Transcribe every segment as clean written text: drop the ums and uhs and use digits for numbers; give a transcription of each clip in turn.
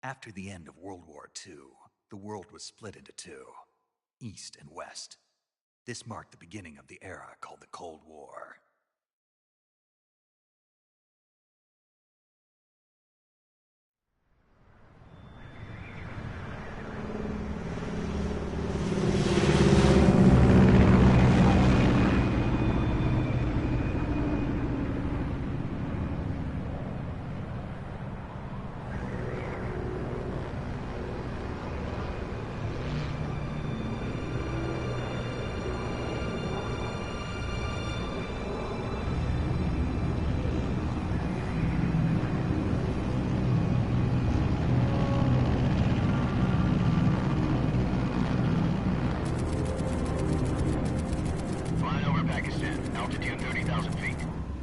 After the end of World War II, the world was split into two, East and West. This marked the beginning of the era called the Cold War.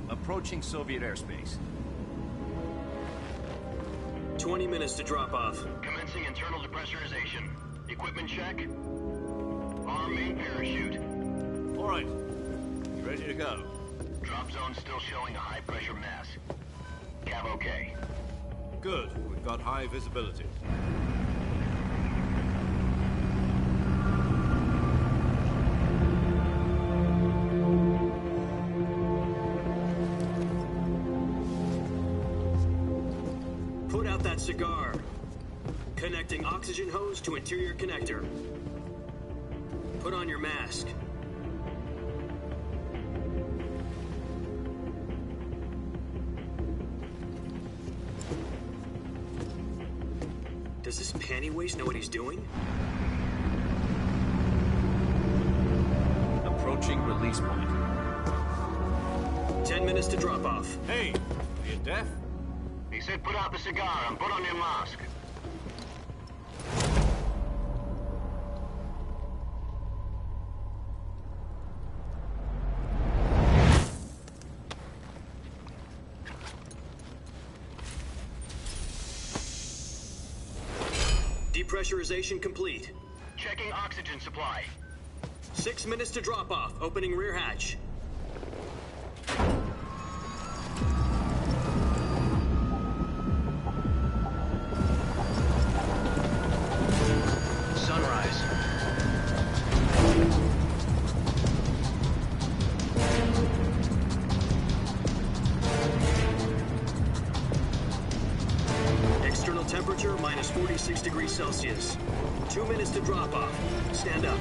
Approaching Soviet airspace. 20 minutes to drop off. Commencing internal depressurization. Equipment check. Arm main parachute. All right. Ready to go. Drop zone still showing a high pressure mass. Cav okay. Good. We've got high visibility. Put out that cigar. Connecting oxygen hose to interior connector. Put on your mask. Does this panty waste know what he's doing? Approaching release point. 10 minutes to drop off. Hey, are you deaf? He said put out the cigar and put on your mask. Depressurization complete. Checking oxygen supply. 6 minutes to drop off. Opening rear hatch. Sunrise. 6 degrees Celsius. 2 minutes to drop off. Stand up.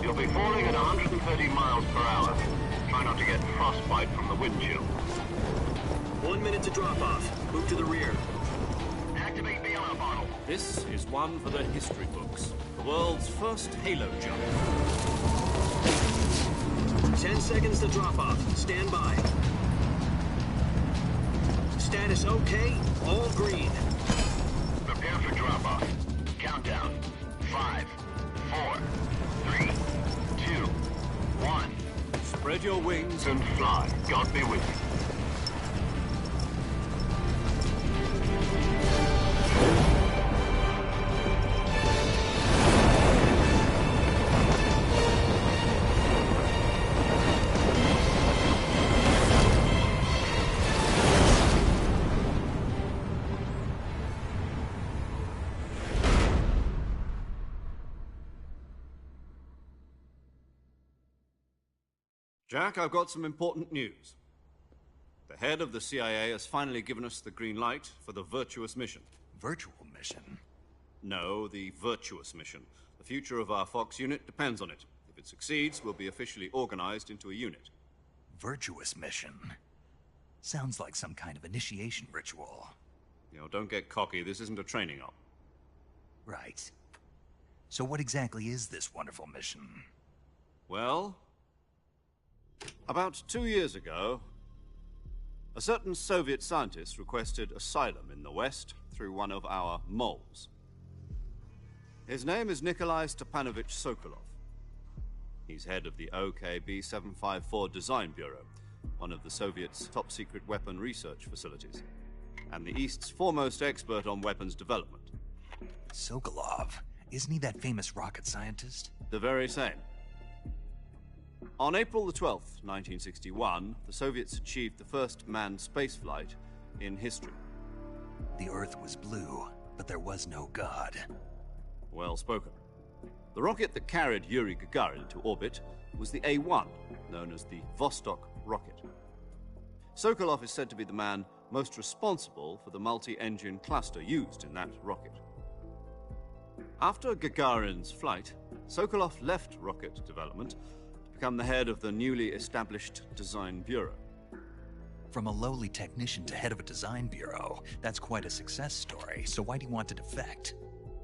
You'll be falling at 130 miles per hour. Try not to get frostbite from the wind chill. 1 minute to drop off. Move to the rear. Activate bailout bottle. This is one for the history books. The world's first halo jump. 10 seconds to drop off. Stand by. Status okay. All green. Prepare for drop-off. Countdown. 5, 4, 3, 2, 1. Spread your wings And fly. God be with you. Jack, I've got some important news. The head of the CIA has finally given us the green light for the virtuous mission. Virtual mission? No, the virtuous mission. The future of our Fox unit depends on it. If it succeeds, we'll be officially organized into a unit. Virtuous mission? Sounds like some kind of initiation ritual. You know, don't get cocky. This isn't a training op. Right. So what exactly is this wonderful mission? Well, about 2 years ago, a certain Soviet scientist requested asylum in the West through one of our moles. His name is Nikolai Stepanovich Sokolov. He's head of the OKB 754 Design Bureau, one of the Soviets' top-secret weapon research facilities, and the East's foremost expert on weapons development. Sokolov? Isn't he that famous rocket scientist? The very same. On April the 12th, 1961, the Soviets achieved the first manned spaceflight in history. The Earth was blue, but there was no God. Well spoken. The rocket that carried Yuri Gagarin to orbit was the A-1, known as the Vostok rocket. Sokolov is said to be the man most responsible for the multi-engine cluster used in that rocket. After Gagarin's flight, Sokolov left rocket development to become the head of the newly established Design Bureau. From a lowly technician to head of a design bureau, that's quite a success story, so why do you want to defect?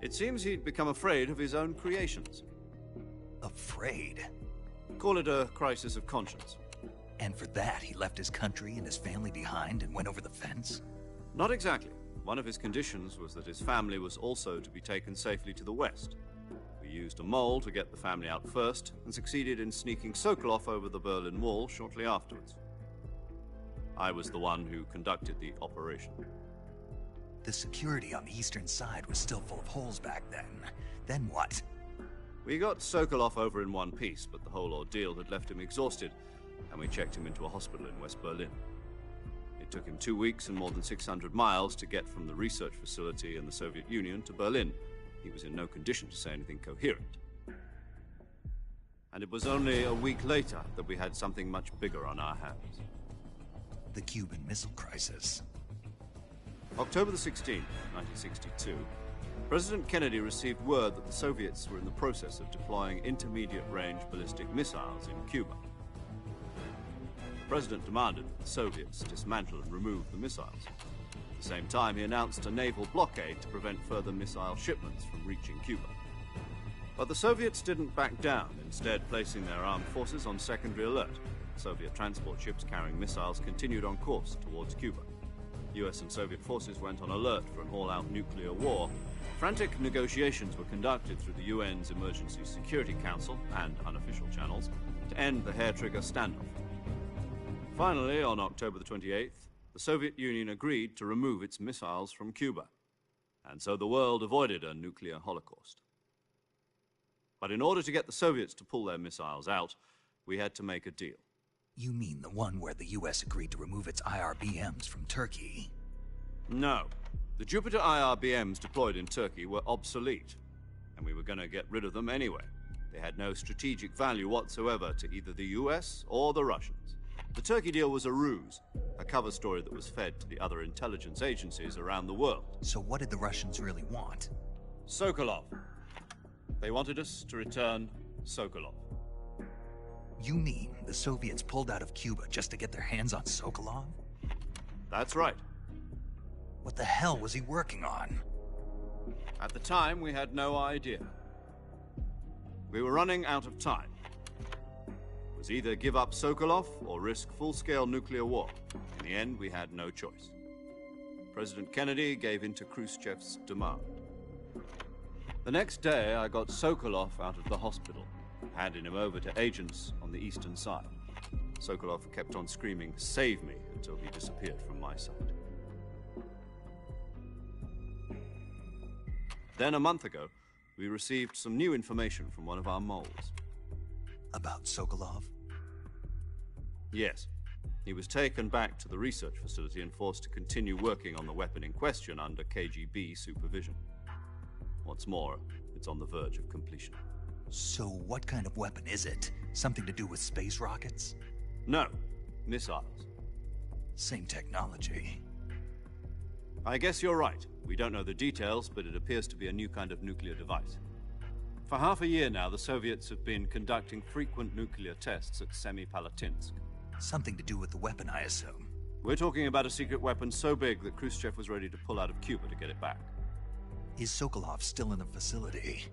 It seems he'd become afraid of his own creations. Afraid? Call it a crisis of conscience. And for that, he left his country and his family behind and went over the fence? Not exactly. One of his conditions was that his family was also to be taken safely to the west. We used a mole to get the family out first and succeeded in sneaking Sokolov over the Berlin Wall shortly afterwards. I was the one who conducted the operation. The security on the eastern side was still full of holes back then. Then what? We got Sokolov over in one piece, but the whole ordeal had left him exhausted, and we checked him into a hospital in West Berlin. It took him 2 weeks and more than 600 miles to get from the research facility in the Soviet Union to Berlin. He was in no condition to say anything coherent. And it was only a week later that we had something much bigger on our hands. The Cuban Missile Crisis. October the 16th, 1962, President Kennedy received word that the Soviets were in the process of deploying intermediate-range ballistic missiles in Cuba. The President demanded that the Soviets dismantle and remove the missiles. At the same time, he announced a naval blockade to prevent further missile shipments from reaching Cuba. But the Soviets didn't back down, instead placing their armed forces on secondary alert. Soviet transport ships carrying missiles continued on course towards Cuba. US and Soviet forces went on alert for an all-out nuclear war. Frantic negotiations were conducted through the UN's Emergency Security Council and unofficial channels to end the hair-trigger standoff. Finally, on October the 28th, the Soviet Union agreed to remove its missiles from Cuba, and so the world avoided a nuclear holocaust. But in order to get the Soviets to pull their missiles out, we had to make a deal. You mean the one where the US agreed to remove its IRBMs from Turkey? No. The Jupiter IRBMs deployed in Turkey were obsolete, and we were going to get rid of them anyway. They had no strategic value whatsoever to either the US or the Russians. The Turkey deal was a ruse, a cover story that was fed to the other intelligence agencies around the world. So what did the Russians really want? Sokolov. They wanted us to return Sokolov. You mean the Soviets pulled out of Cuba just to get their hands on Sokolov? That's right. What the hell was he working on? At the time, we had no idea. We were running out of time. It was either give up Sokolov or risk full-scale nuclear war. In the end, we had no choice. President Kennedy gave in to Khrushchev's demand. The next day, I got Sokolov out of the hospital, handing him over to agents on the eastern side. Sokolov kept on screaming, "Save me," until he disappeared from my sight. Then, a month ago, we received some new information from one of our moles. About Sokolov? Yes. He was taken back to the research facility and forced to continue working on the weapon in question under KGB supervision. What's more, it's on the verge of completion. So what kind of weapon is it? Something to do with space rockets? No, missiles. Same technology. I guess you're right. We don't know the details, but it appears to be a new kind of nuclear device. For half a year now, the Soviets have been conducting frequent nuclear tests at Semipalatinsk. Something to do with the weapon, I assume. We're talking about a secret weapon so big that Khrushchev was ready to pull out of Cuba to get it back. Is Sokolov still in the facility?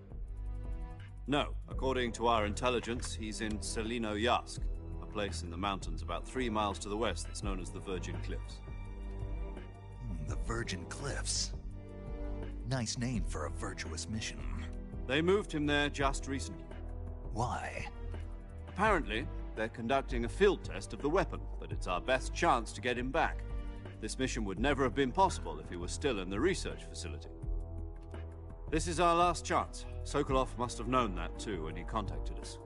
No. According to our intelligence, he's in Selino-Yarsk, a place in the mountains about 3 miles to the west that's known as the Virgin Cliffs. The Virgin Cliffs. Nice name for a virtuous mission. They moved him there just recently. Why? Apparently, they're conducting a field test of the weapon, but it's our best chance to get him back. This mission would never have been possible if he was still in the research facility. This is our last chance. Sokolov must have known that too when he contacted us.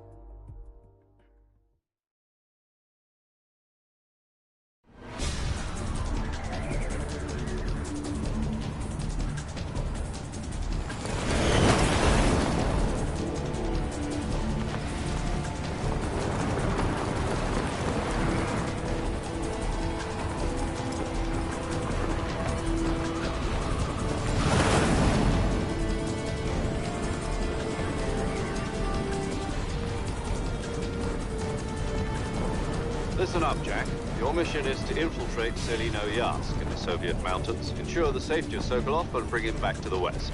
Listen up, Jack. Your mission is to infiltrate Selino-Yarsk in the Soviet mountains, ensure the safety of Sokolov, and bring him back to the west.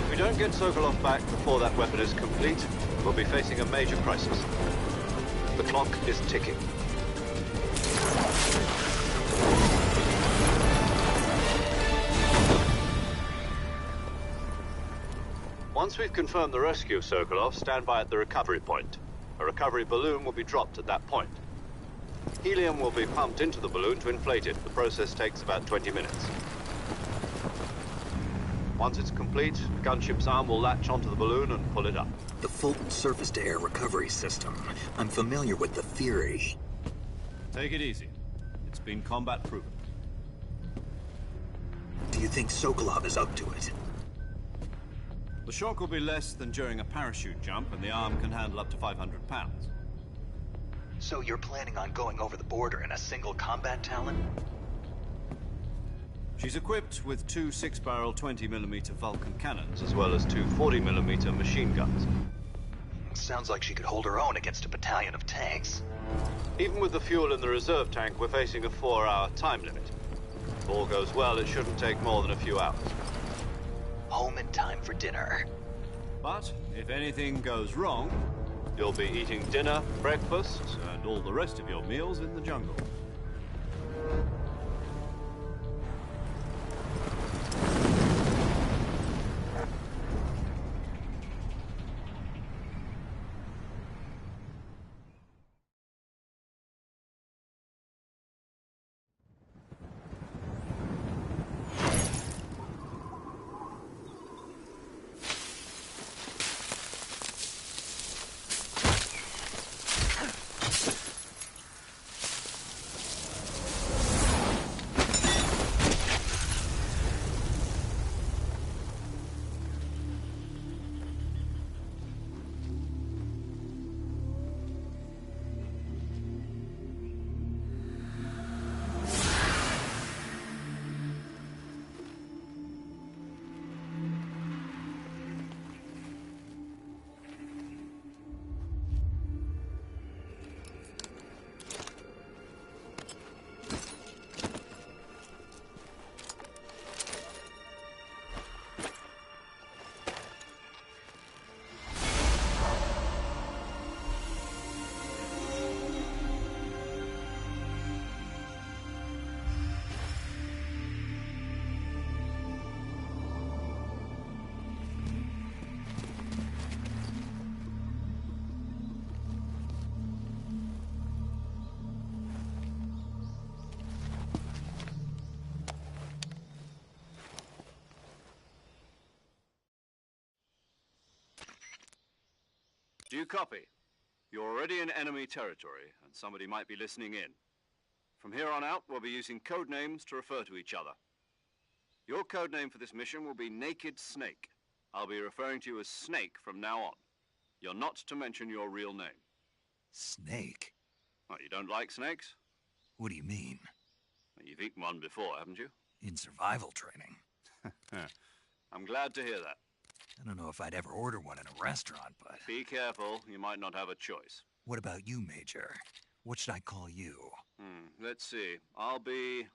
If we don't get Sokolov back before that weapon is complete, we'll be facing a major crisis. The clock is ticking. Once we've confirmed the rescue of Sokolov, stand by at the recovery point. A recovery balloon will be dropped at that point. Helium will be pumped into the balloon to inflate it. The process takes about 20 minutes. Once it's complete, the gunship's arm will latch onto the balloon and pull it up. The Fulton surface-to-air recovery system. I'm familiar with the theory. Take it easy. It's been combat-proven. Do you think Sokolov is up to it? The shock will be less than during a parachute jump, and the arm can handle up to 500 pounds. So you're planning on going over the border in a single combat Talon? She's equipped with 2 6-barrel 20mm Vulcan cannons, as well as 2 40mm machine guns. Sounds like she could hold her own against a battalion of tanks. Even with the fuel in the reserve tank, we're facing a 4-hour time limit. If all goes well, it shouldn't take more than a few hours. Home in time for dinner. But if anything goes wrong, you'll be eating dinner, breakfast, and all the rest of your meals in the jungle. Do you copy? You're already in enemy territory, and somebody might be listening in. From here on out, we'll be using code names to refer to each other. Your code name for this mission will be Naked Snake. I'll be referring to you as Snake from now on. You're not to mention your real name. Snake? What, you don't like snakes? What do you mean? Well, you've eaten one before, haven't you? In survival training. I'm glad to hear that. I don't know if I'd ever order one in a restaurant, but... Be careful, you might not have a choice. What about you, Major? What should I call you? Let's see. I'll be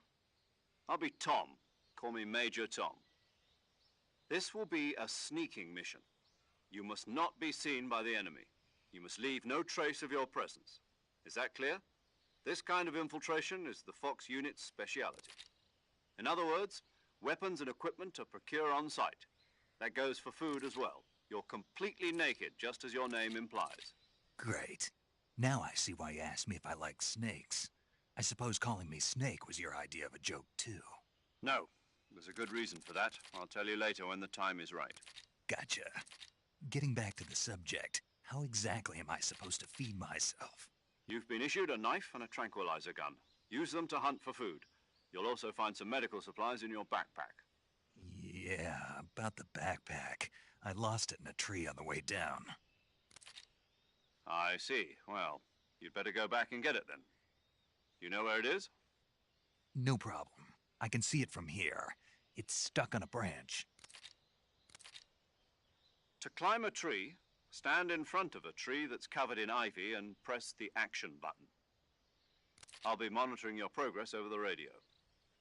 Tom. Call me Major Tom. This will be a sneaking mission. You must not be seen by the enemy. You must leave no trace of your presence. Is that clear? This kind of infiltration is the Fox unit's speciality. In other words, weapons and equipment are procured on site. That goes for food as well. You're completely naked, just as your name implies. Great. Now I see why you asked me if I like snakes. I suppose calling me Snake was your idea of a joke, too. No. There's a good reason for that. I'll tell you later when the time is right. Gotcha. Getting back to the subject, how exactly am I supposed to feed myself? You've been issued a knife and a tranquilizer gun. Use them to hunt for food. You'll also find some medical supplies in your backpack. Yeah, about the backpack. I lost it in a tree on the way down. I see. Well, you'd better go back and get it then. You know where it is? No problem. I can see it from here. It's stuck on a branch. To climb a tree, stand in front of a tree that's covered in ivy and press the action button. I'll be monitoring your progress over the radio.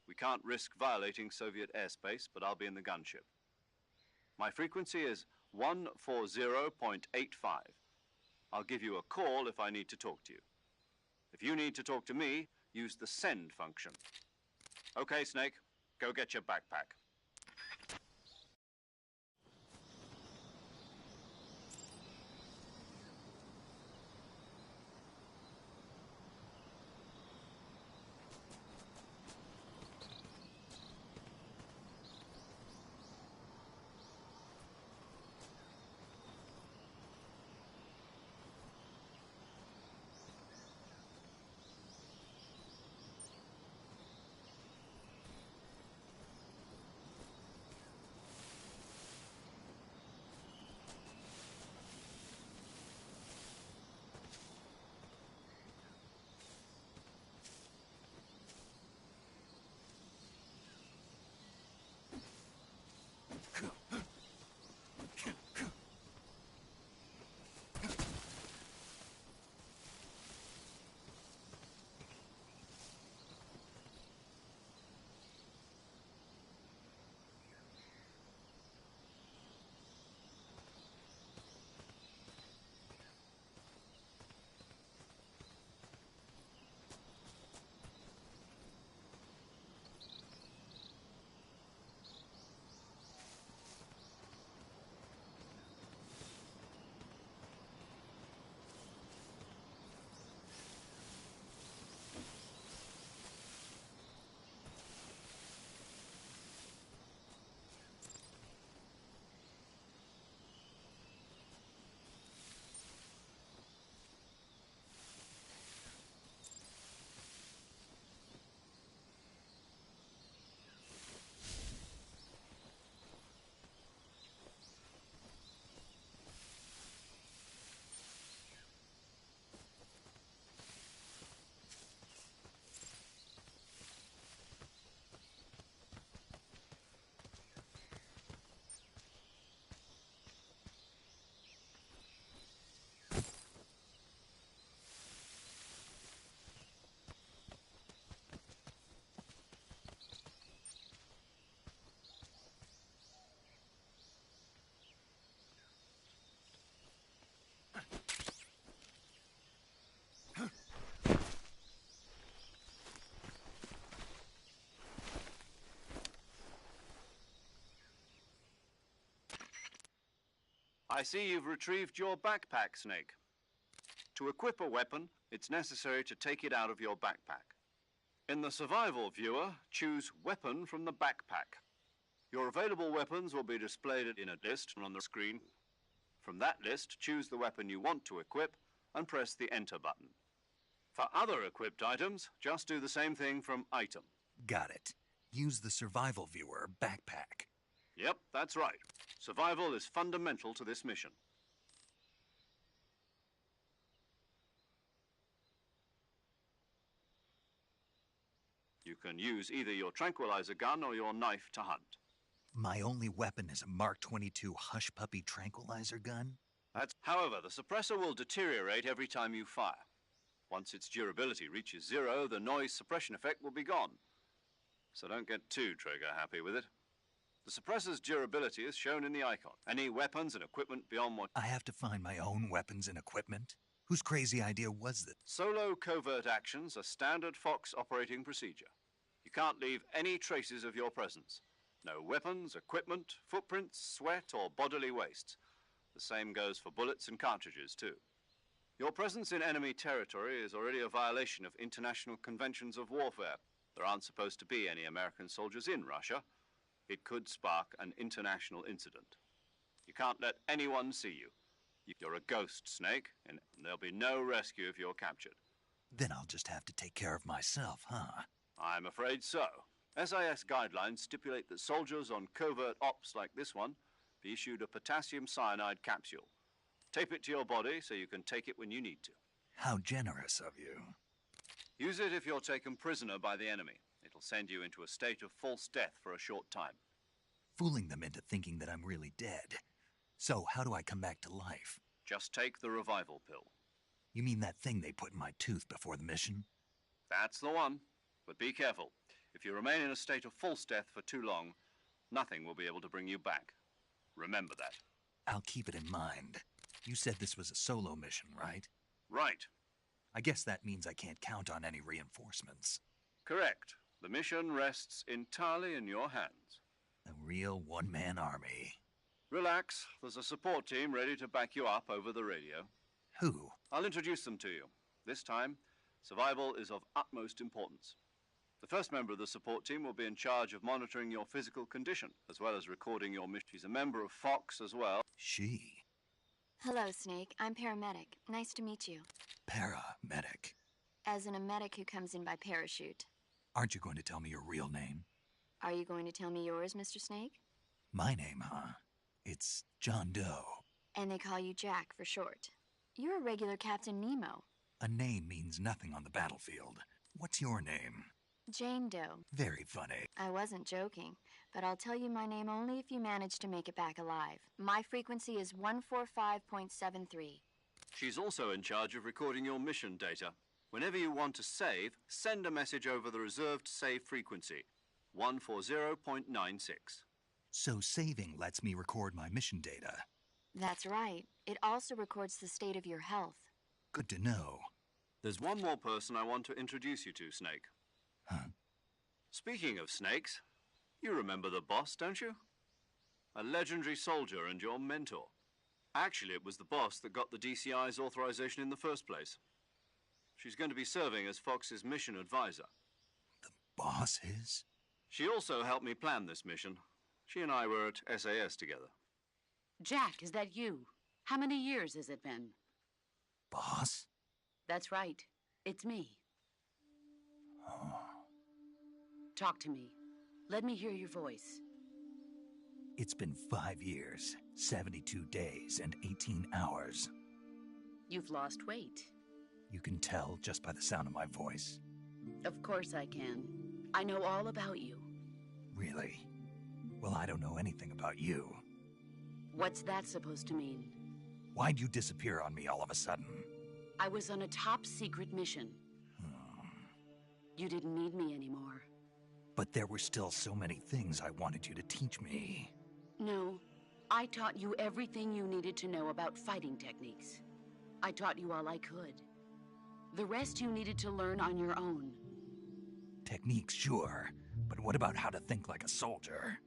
We can't risk violating Soviet airspace, but I'll be in the gunship. My frequency is 140.85. I'll give you a call if I need to talk to you. If you need to talk to me, use the send function. Okay, Snake, go get your backpack. I see you've retrieved your backpack, Snake. To equip a weapon, it's necessary to take it out of your backpack. In the survival viewer, choose Weapon from the backpack. Your available weapons will be displayed in a list on the screen. From that list, choose the weapon you want to equip and press the Enter button. For other equipped items, just do the same thing from Item. Got it. Use the survival viewer backpack. Yep, that's right. Survival is fundamental to this mission. You can use either your tranquilizer gun or your knife to hunt. My only weapon is a Mark 22 Hush Puppy tranquilizer gun? However, the suppressor will deteriorate every time you fire. Once its durability reaches 0, the noise suppression effect will be gone. So don't get too trigger-happy with it. The suppressor's durability is shown in the icon. Any weapons and equipment beyond what... I have to find my own weapons and equipment? Whose crazy idea was this? Solo covert actions are standard Fox operating procedure. You can't leave any traces of your presence. No weapons, equipment, footprints, sweat, or bodily wastes. The same goes for bullets and cartridges, too. Your presence in enemy territory is already a violation of international conventions of warfare. There aren't supposed to be any American soldiers in Russia. It could spark an international incident. You can't let anyone see you. You're a ghost, Snake, and there'll be no rescue if you're captured. Then I'll just have to take care of myself, huh? I'm afraid so. SIS guidelines stipulate that soldiers on covert ops like this one be issued a potassium cyanide capsule. Tape it to your body so you can take it when you need to. How generous of you. Use it if you're taken prisoner by the enemy. It'll send you into a state of false death for a short time. Fooling them into thinking that I'm really dead. So, how do I come back to life? Just take the revival pill. You mean that thing they put in my tooth before the mission? That's the one. But be careful. If you remain in a state of false death for too long, nothing will be able to bring you back. Remember that. I'll keep it in mind. You said this was a solo mission, right? Right. I guess that means I can't count on any reinforcements. Correct. The mission rests entirely in your hands. A real one-man army. Relax. There's a support team ready to back you up over the radio. Who? I'll introduce them to you. This time, survival is of utmost importance. The first member of the support team will be in charge of monitoring your physical condition, as well as recording your mission. She's a member of Fox as well. She? Hello, Snake. I'm paramedic. Nice to meet you. Paramedic. As in a medic who comes in by parachute. Aren't you going to tell me your real name? Are you going to tell me yours, Mr. Snake? My name, huh? It's John Doe. And they call you Jack for short. You're a regular Captain Nemo. A name means nothing on the battlefield. What's your name? Jane Doe. Very funny. I wasn't joking, but I'll tell you my name only if you manage to make it back alive. My frequency is 145.73. She's also in charge of recording your mission data. Whenever you want to save, send a message over the reserved save frequency, 140.96. So saving lets me record my mission data. That's right. It also records the state of your health. Good to know. There's one more person I want to introduce you to, Snake. Huh? Speaking of snakes, you remember the boss, don't you? A legendary soldier and your mentor. Actually, it was the boss that got the DCI's authorization in the first place. She's going to be serving as Fox's mission advisor. The boss is? She also helped me plan this mission. She and I were at SAS together. Jack, is that you? How many years has it been? Boss? That's right. It's me. Oh. Talk to me. Let me hear your voice. It's been 5 years, 72 days, and 18 hours. You've lost weight. You can tell just by the sound of my voice. Of course I can. I know all about you. Really? Well, I don't know anything about you. What's that supposed to mean? Why'd you disappear on me all of a sudden? I was on a top-secret mission. You didn't need me anymore. But there were still so many things I wanted you to teach me. No, I taught you everything you needed to know about fighting techniques. I taught you all I could. The rest you needed to learn on your own. Techniques, sure. But what about how to think like a soldier?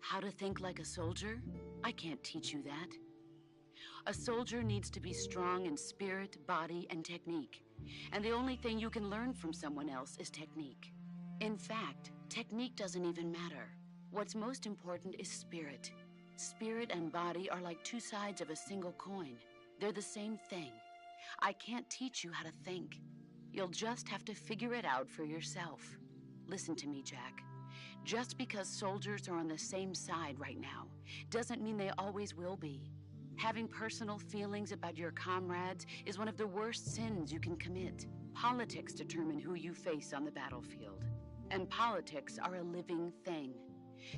How to think like a soldier? I can't teach you that. A soldier needs to be strong in spirit, body, and technique. And the only thing you can learn from someone else is technique. In fact, technique doesn't even matter. What's most important is spirit. Spirit and body are like two sides of a single coin. They're the same thing. I can't teach you how to think. You'll just have to figure it out for yourself. Listen to me, Jack. Just because soldiers are on the same side right now doesn't mean they always will be. Having personal feelings about your comrades is one of the worst sins you can commit. Politics determine who you face on the battlefield. And politics are a living thing.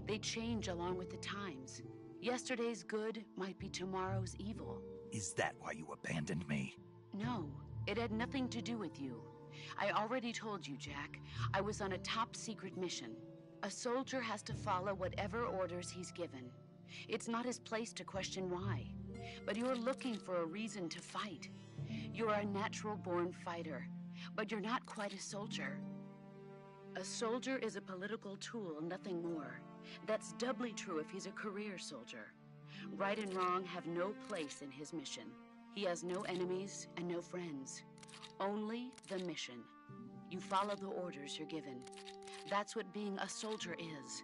They change along with the times. Yesterday's good might be tomorrow's evil. Is that why you abandoned me? No, it had nothing to do with you. I already told you, Jack. I was on a top-secret mission. A soldier has to follow whatever orders he's given. It's not his place to question why. But you're looking for a reason to fight. You're a natural-born fighter, but you're not quite a soldier. A soldier is a political tool, nothing more. That's doubly true if he's a career soldier. Right and wrong have no place in his mission. He has no enemies and no friends. Only the mission. You follow the orders you're given. That's what being a soldier is.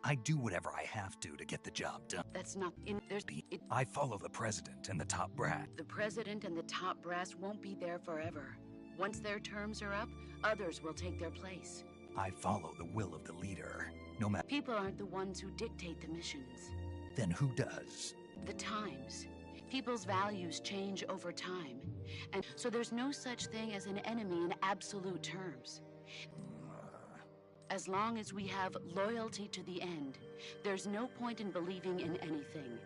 I do whatever I have to get the job done. That's not in there's I follow the president and the top brass. The president and the top brass won't be there forever. Once their terms are up, others will take their place. I follow the will of the leader, no matter. People aren't the ones who dictate the missions. Then who does? The times. People's values change over time. And so there's no such thing as an enemy in absolute terms. As long as we have loyalty to the end, there's no point in believing in anything,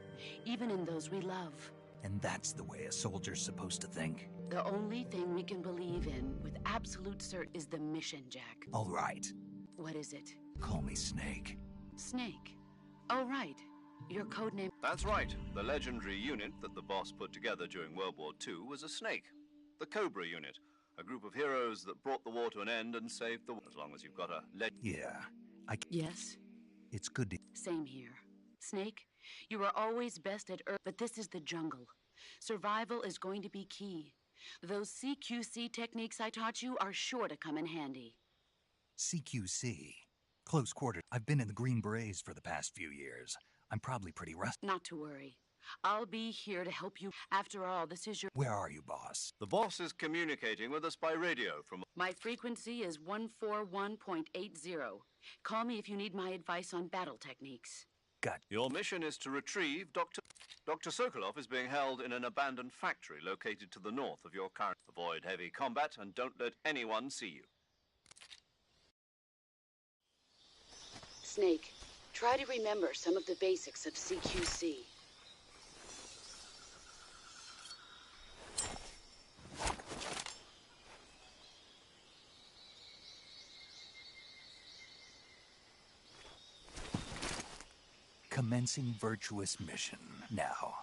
even in those we love. And that's the way a soldier's supposed to think? The only thing we can believe in with absolute certainty is the mission, Jack. All right. What is it? Call me Snake. Snake. Oh, right. Your codename. That's right. The legendary unit that the boss put together during World War II was a snake. The Cobra unit. A group of heroes that brought the war to an end and saved the world. As long as you've got a Yeah. Yes? It's good to... Same here. Snake, you are always best at Earth, but this is the jungle. Survival is going to be key. Those CQC techniques I taught you are sure to come in handy. CQC. Close quarters. I've been in the Green Berets for the past few years. I'm probably pretty rusty. Not to worry. I'll be here to help you. After all, this is your... Where are you, boss? The boss is communicating with us by radio from... My frequency is 141.80. Call me if you need my advice on battle techniques. Got... Your mission is to retrieve Dr. Sokolov is being held in an abandoned factory located to the north of your current... Avoid heavy combat and don't let anyone see you. Snake, try to remember some of the basics of CQC. Commencing virtuous mission now.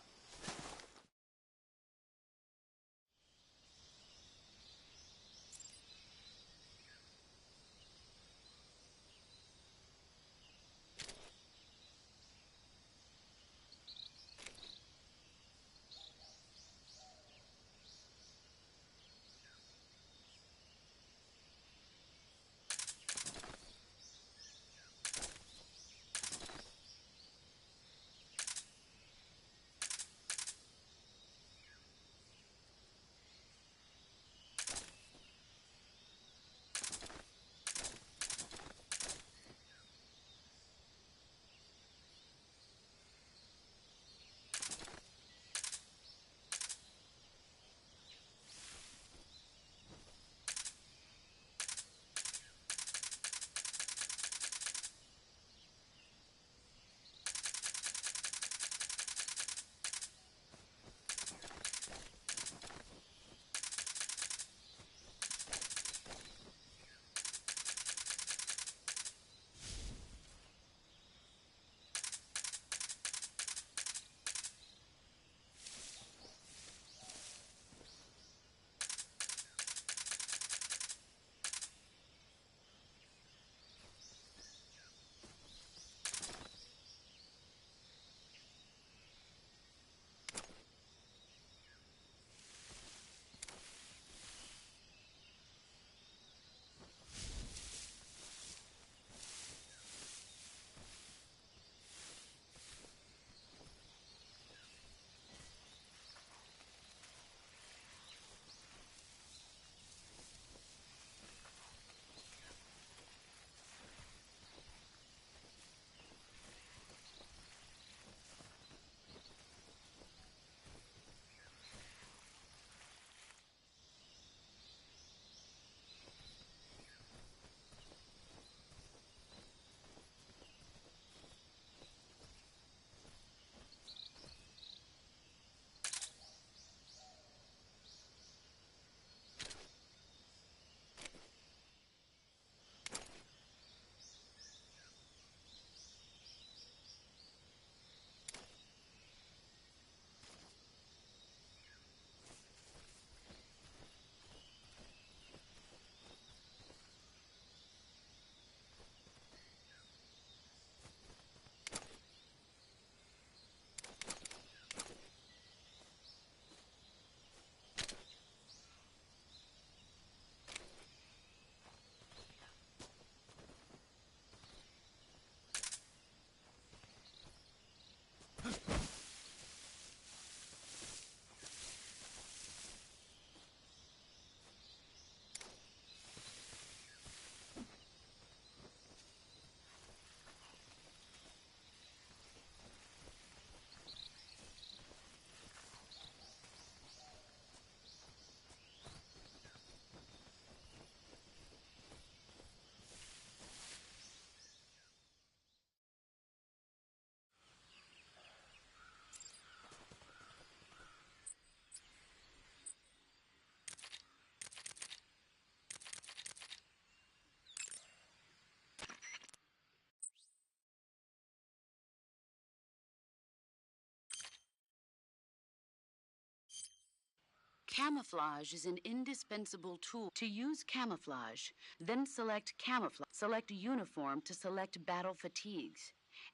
Camouflage is an indispensable tool. To use camouflage, then select camouflage. Select uniform to select battle fatigues.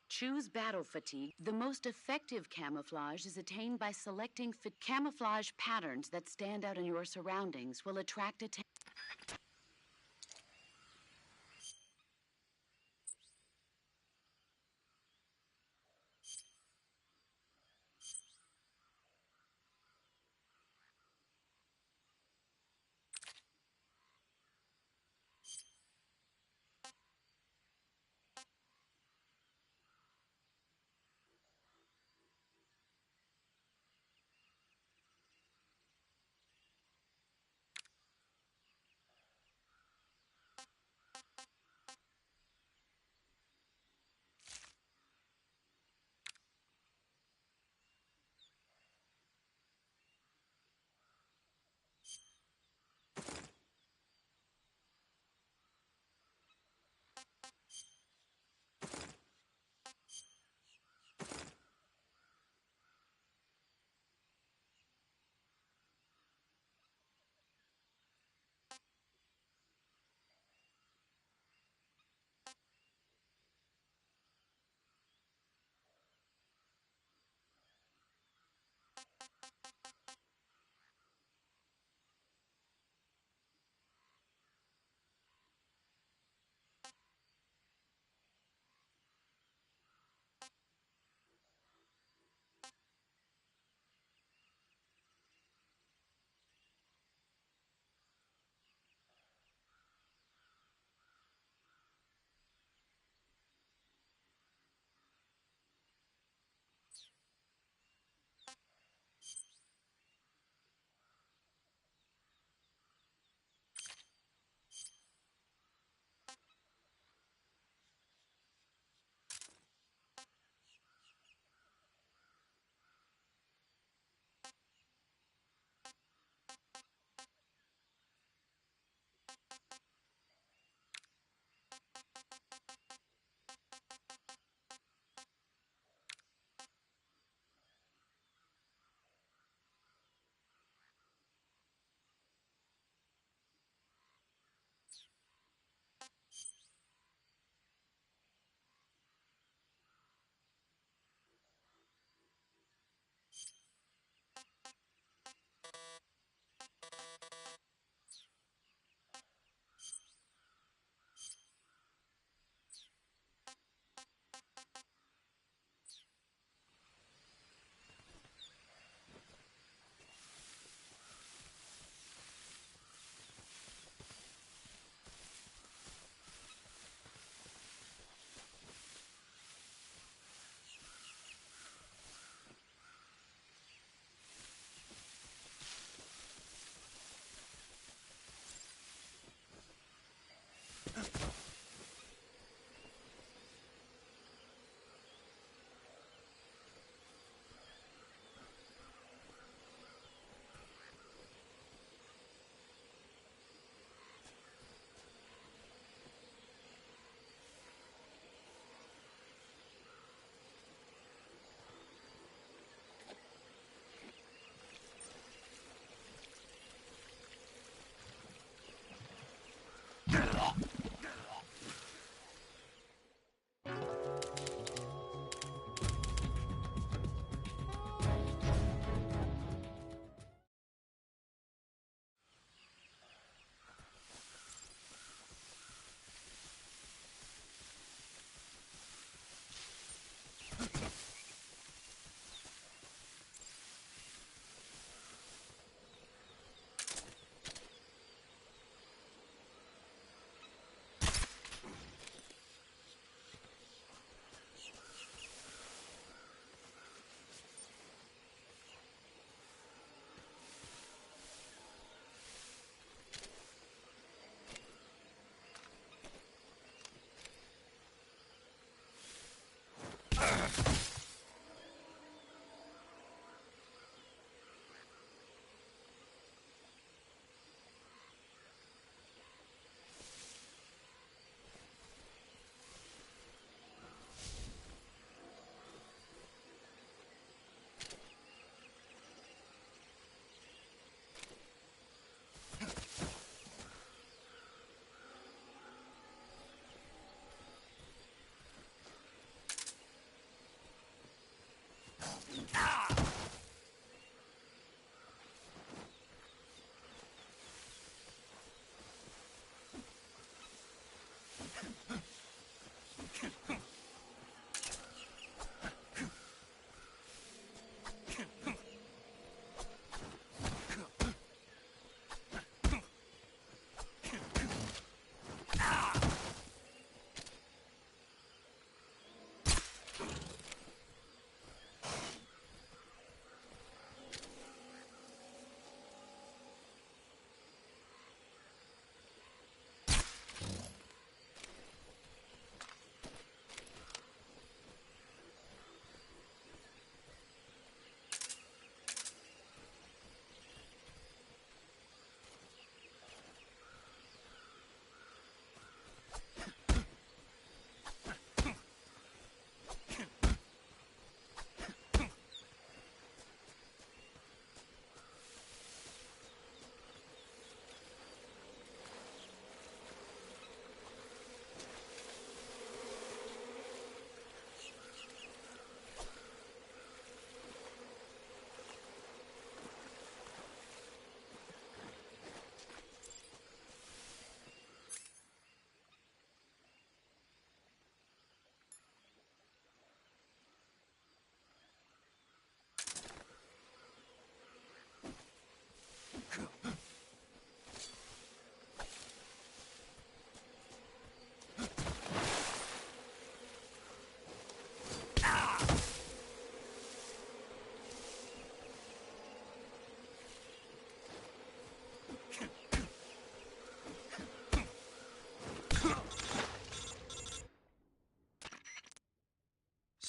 Choose battle fatigue. The most effective camouflage is attained by selecting camouflage patterns that stand out in your surroundings will attract attention.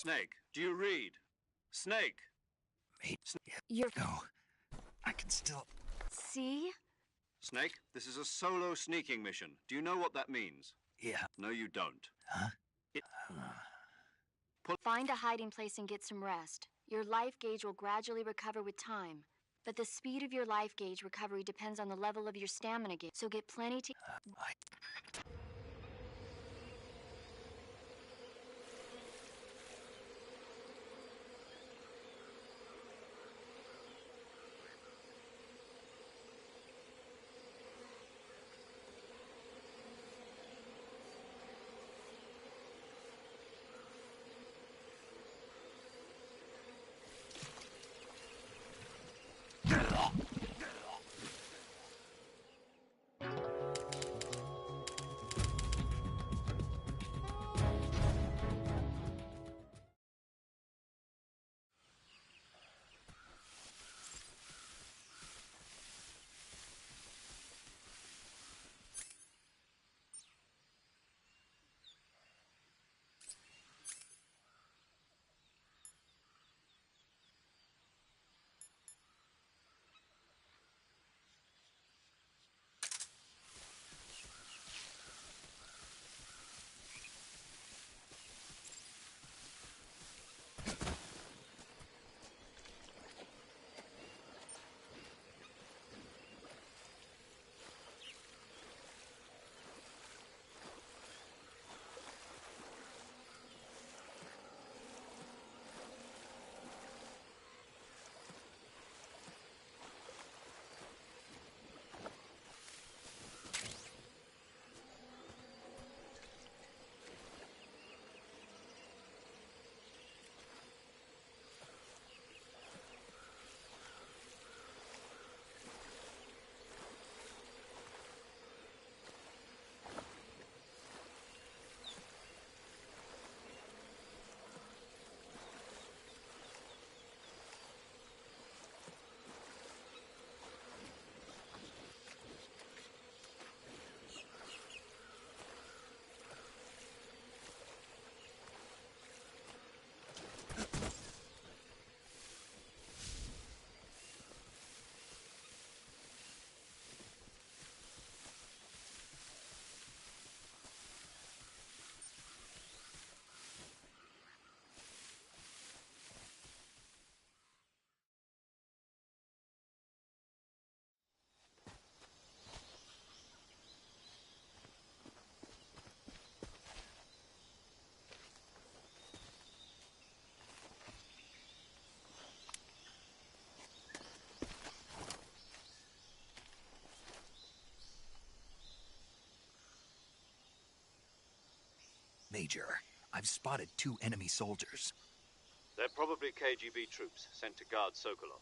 Snake, do you read? Snake! You're... No, I can still... See? Snake, this is a solo sneaking mission. Do you know what that means? Yeah. No, you don't. Huh? Find a hiding place and get some rest. Your life gauge will gradually recover with time. But the speed of your life gauge recovery depends on the level of your stamina gauge, so get plenty to... Major, I've spotted 2 enemy soldiers. They're probably KGB troops sent to guard Sokolov.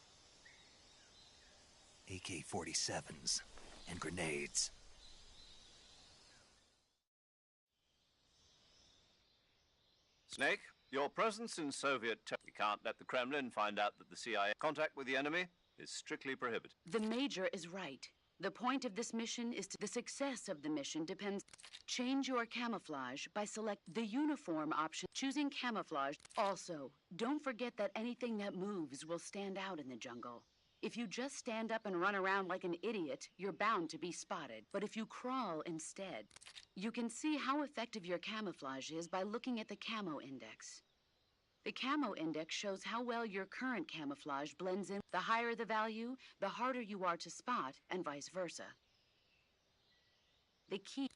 AK-47s and grenades. Snake, your presence in Soviet territory. We can't let the Kremlin find out that the CIA contact with the enemy is strictly prohibited. The Major is right. The point of this mission is the success of the mission depends. Change your camouflage by select the uniform option. Choosing camouflage. Also, don't forget that anything that moves will stand out in the jungle. If you just stand up and run around like an idiot, you're bound to be spotted. But if you crawl instead, you can see how effective your camouflage is by looking at the camo index. The camo index shows how well your current camouflage blends in. The higher the value, the harder you are to spot, and vice versa. The key...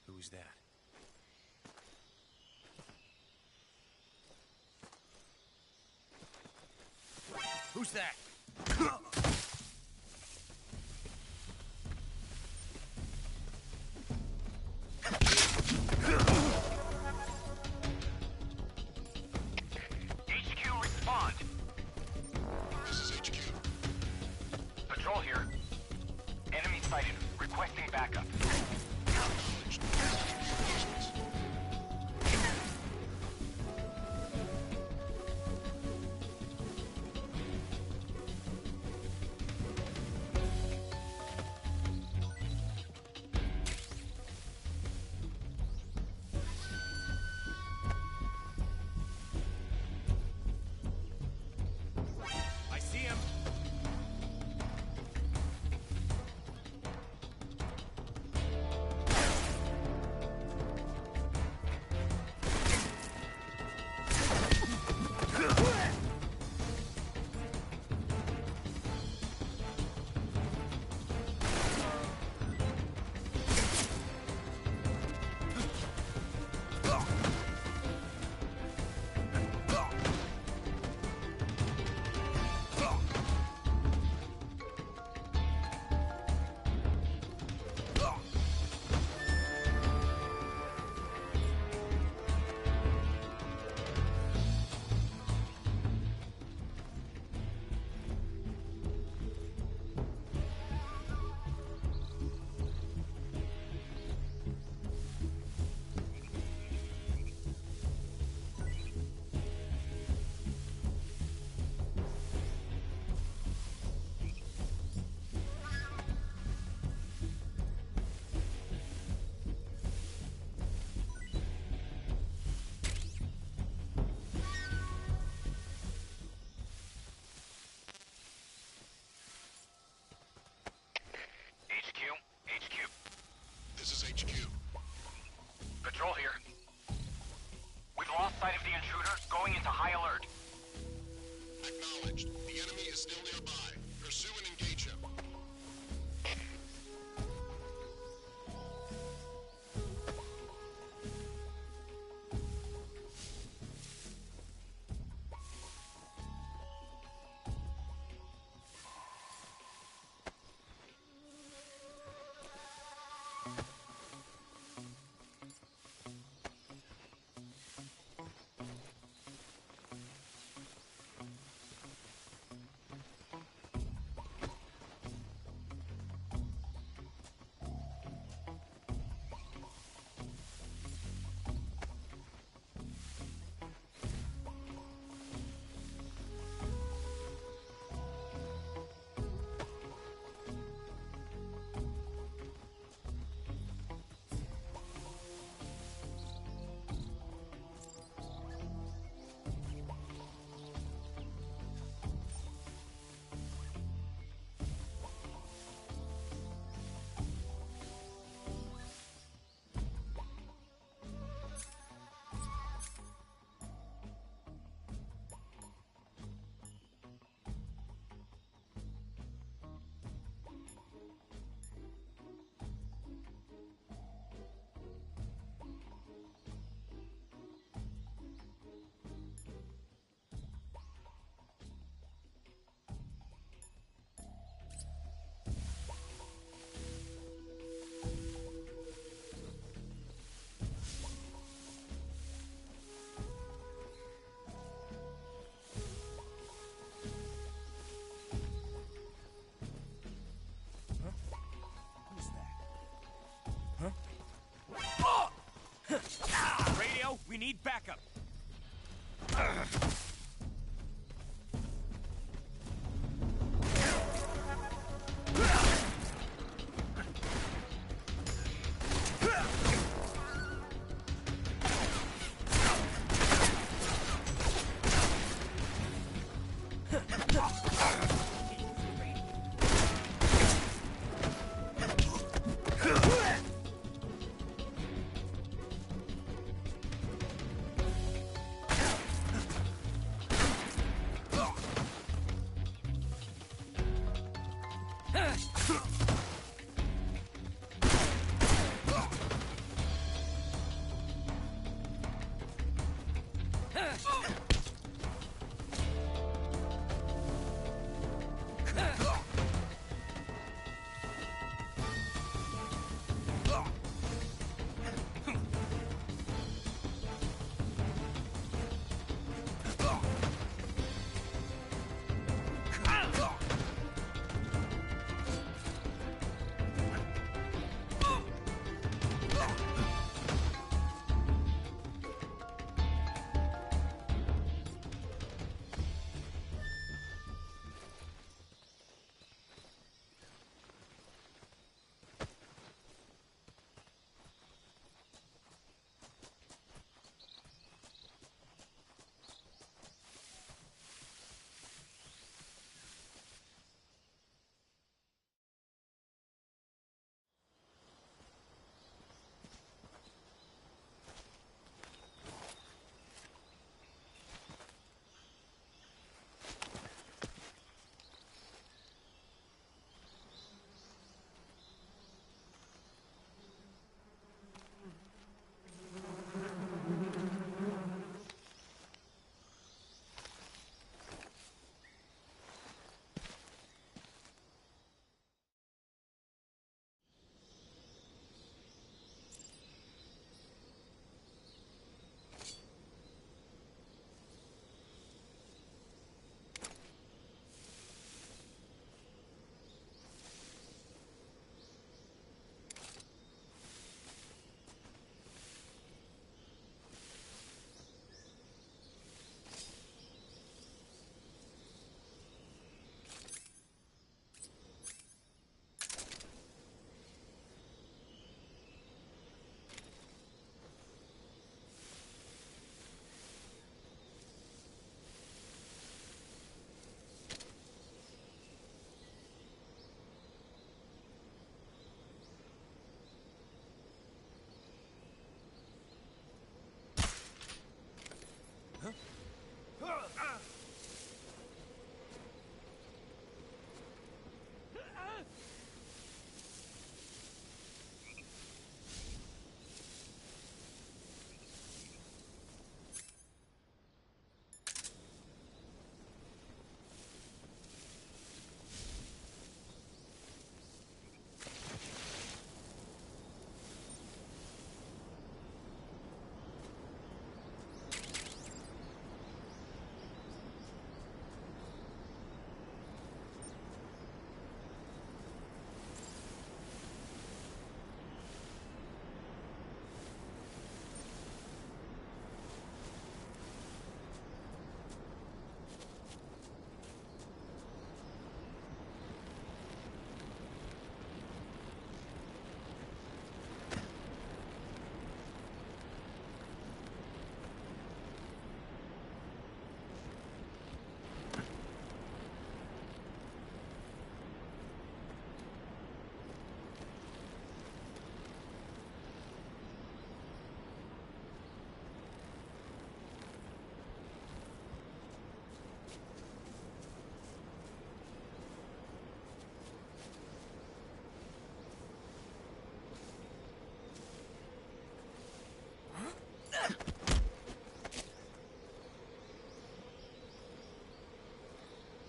Who's that? Who's that? HQ, respond. This is HQ. Patrol here. Enemy sighted. Requesting backup. going into high alert. Acknowledged. The enemy is still nearby. Pursue and engage him. Radio, we need backup.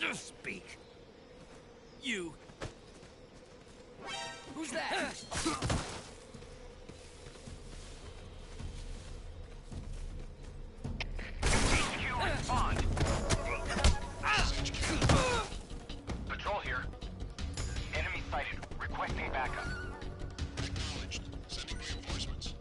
Speak. You. Who's that? HQ, respond. Patrol here. Enemy sighted. Requesting backup. Acknowledged. Sending reinforcements.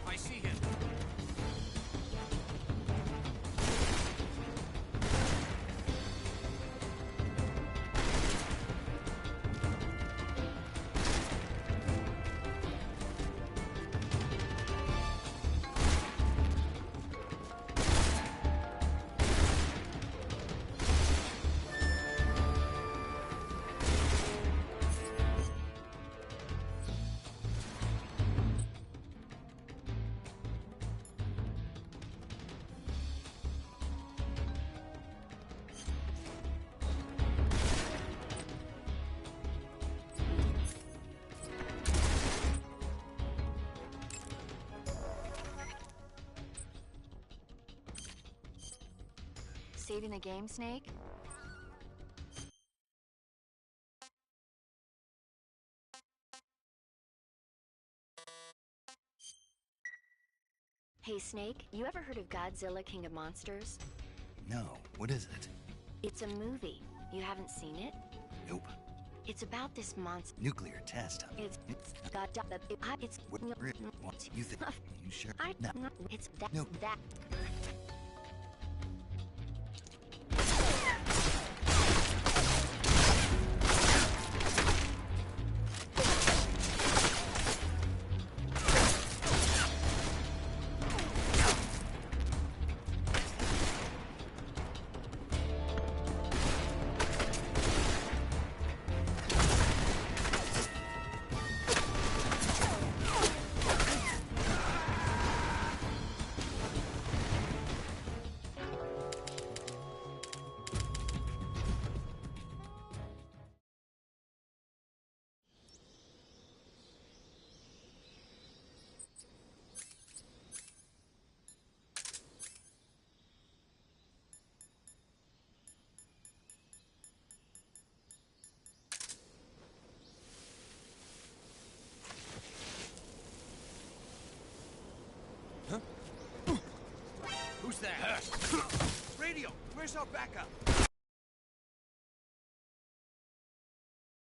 I see him. Saving the game, Snake? Hey, Snake, you ever heard of Godzilla, King of Monsters? No, what is it? It's a movie. You haven't seen it? Nope. It's about this monster. Nuclear test. It's got it's What you think? You sure? No. It's that No. that. Who's that? Radio, where's our backup?